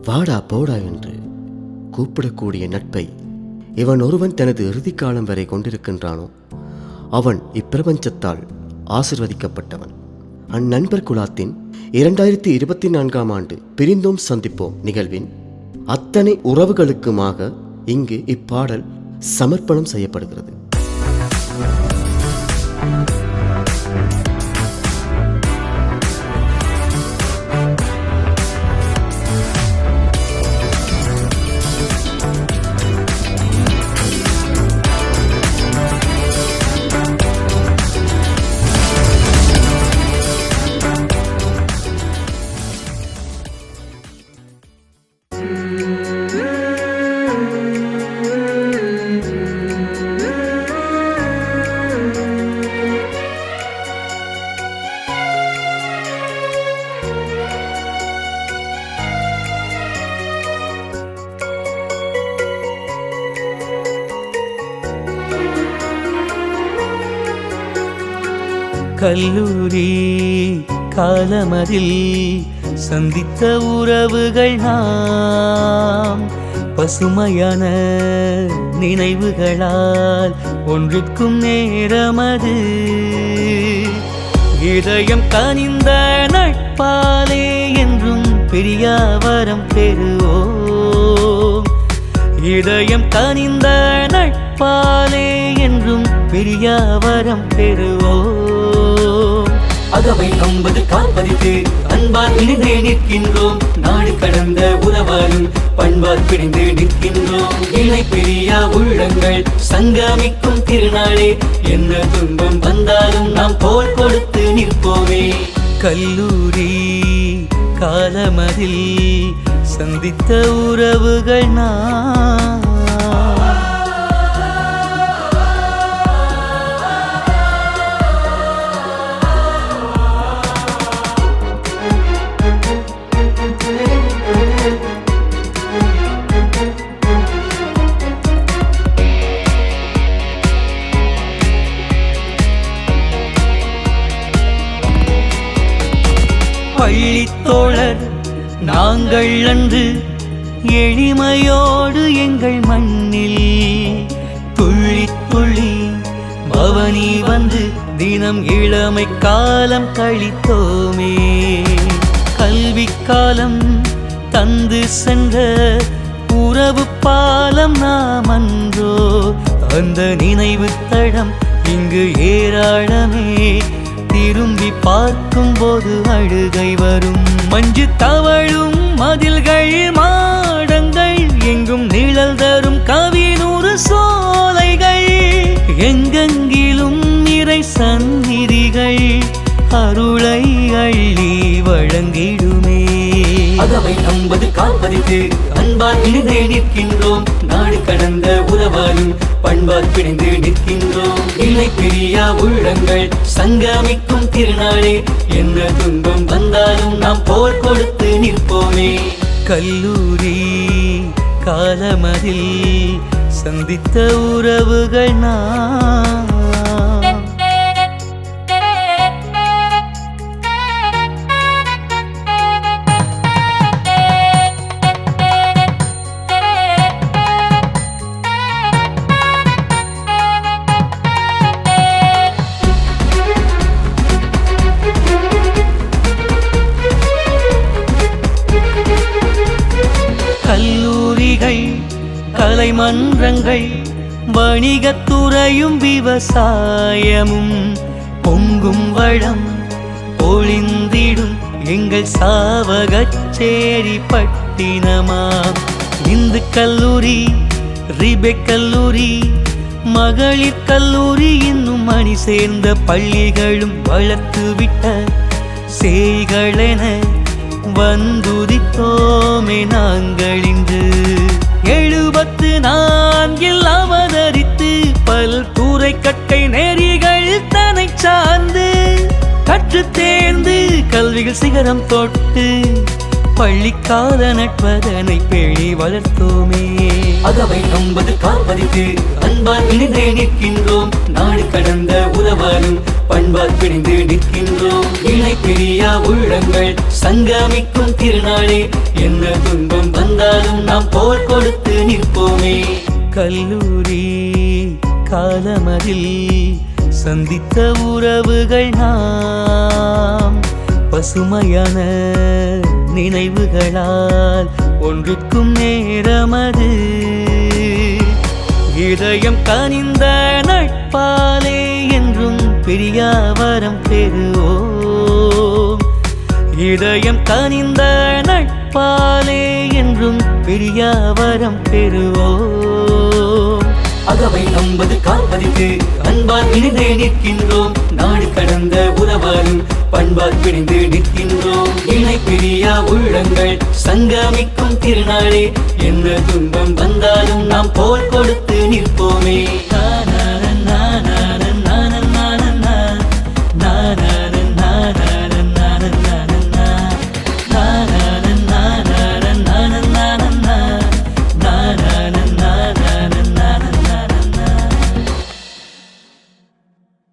வாடா போடா என்று கூப்பிடக்கூடிய நட்பை இவன் ஒருவன் தனது இறுதிக்காலம் வரை கொண்டிருக்கின்றானோ அவன் இப்பிரபஞ்சத்தால் ஆசிர்வதிக்கப்பட்டவன். அந்நண்பர் குலாத்தின் 2024ஆம் ஆண்டு பிரிந்தோம் சந்திப்போம் நிகழ்வின் அத்தனை உறவுகளுக்குமாக இங்கு இப்பாடல் சமர்ப்பணம் செய்யப்படுகிறது. கல்லூரி காலமதில் சந்தித்த உறவுகள் நாம் பசுமையான நினைவுகளால் ஒன்றிற்கும் நேரமது. இதயம் கனிந்த நட்பாலே என்றும் பிரியாவரம் பெறுவோம். இதயம் கனிந்த நட்பாலே என்றும் பிரியாவரம் பெறுவோம். அகவை 50 காப்பதித்து அன்பால் இணைந்தே நிற்கின்றோம். நாடு கடந்த உறவாலும் பண்பால் பிணைந்து நிற்கின்றோம். இணை பெரியா உள்ளங்கள் சங்கமிக்கும் திருநாளே, என்ன துன்பம் வந்தாலும் நாம் தோள் கொடுத்து நிற்போமே. கல்லூரி காலமதில் சந்தித்த உறவுகள் நான் பள்ளித்தோழர் நாங்கள் அன்று எளிமையோடு எங்கள் மண்ணில் துள்ளி துள்ளி பவனி வந்து தினம் இளமை காலம் கழித்தோமே. கல்வி காலம் தந்து சென்ற உறவு பாலம் நாம் அன்றோ. அந்த நினைவு தடம் இங்கு ஏராளமே. திரும்பி பார்க்கும் போது அழுகை வரும். மஞ்சு தவழும் மதில்கள் மாடங்கள் எங்கும் நிழல் தரும் கவினூறு சோலைகள். எங்கெங்கிலும் இறை சந்நிதிகள் அருளை அள்ளி வழங்கிடுமே. அகவை 50 காப்பதித்து அன்பால் இணைந்தே நிற்கின்றோம். நாடு கடந்த உறவாலும் பண்பால் பிணைந்து நிற்கின்றோம். இணை பிரியா உள்ளங்கள் சங்கமிக்கும் திருநாளே, என்ன துன்பம் வந்தாலும் நாம் போர் கொடுத்து நிற்போமே. கல்லூரி காலமதில் சந்தித்த உறவுகள் நான் கல்லூரிகள் கலைமன்றங்கள் வணிகத்துறையும் விவசாயமும் பொங்கும் வளம் பொழிந்திடும் எங்கள் சாவகச்சேரி பட்டினமாம். இந்து கல்லூரி, ரிபெக் கல்லூரி, மகளிர் கல்லூரி இன்னும் அணி சேர்ந்த பள்ளிகளும் வளர்த்துவிட்ட சேய்களென வந்துதித்தோமே நாங்கள் இன்று. 74 அவதரித்து பல்துறை கட்டை நெறிகள் தன்னை சார்ந்து கற்று தேர்ந்து கல்விகள் சிகரம் தொட்டு பள்ளிக்கால நட்பதனை பேணி வளர்த்தோமே. அகவை 50 காப்பதித்து அன்பால் இணைந்தே நிற்கின்றோம். நாடு கடந்த உறவாலும் பண்பால் பிணைந்து நிற்கின்றோம். இணை பிரியா உள்ளங்கள் சங்கமிக்கும் திருநாளே. என்ன துன்பம் வந்தாலும் நாம் போல் கொடுத்து நிற்போமே. கல்லூரி காலமதில் சந்தித்த உறவுகள் நாம் பசுமையான நினைவுகளால் ஒன்றுக்கும் நேரமது. இதயம் கனிந்த நட்பாலே என்றும் பிரியாவரம் பெறுவோம். இதயம் கனிந்த நட்பாலே என்றும் பிரியாவரம் பெறுவோம். அகவை 50 காப்பதித்து அன்பால் இணைந்தே நிற்கின்றோம். நாடு கடந்த உறவாலும் பண்பால் பிணைந்து நிற்கின்றோம். இணை பிரியா உள்ளங்கள் சங்கமிக்கும் திருநாளே. என்ன துன்பம் வந்தாலும் நாம் போல் கொடுத்து நிற்போமே.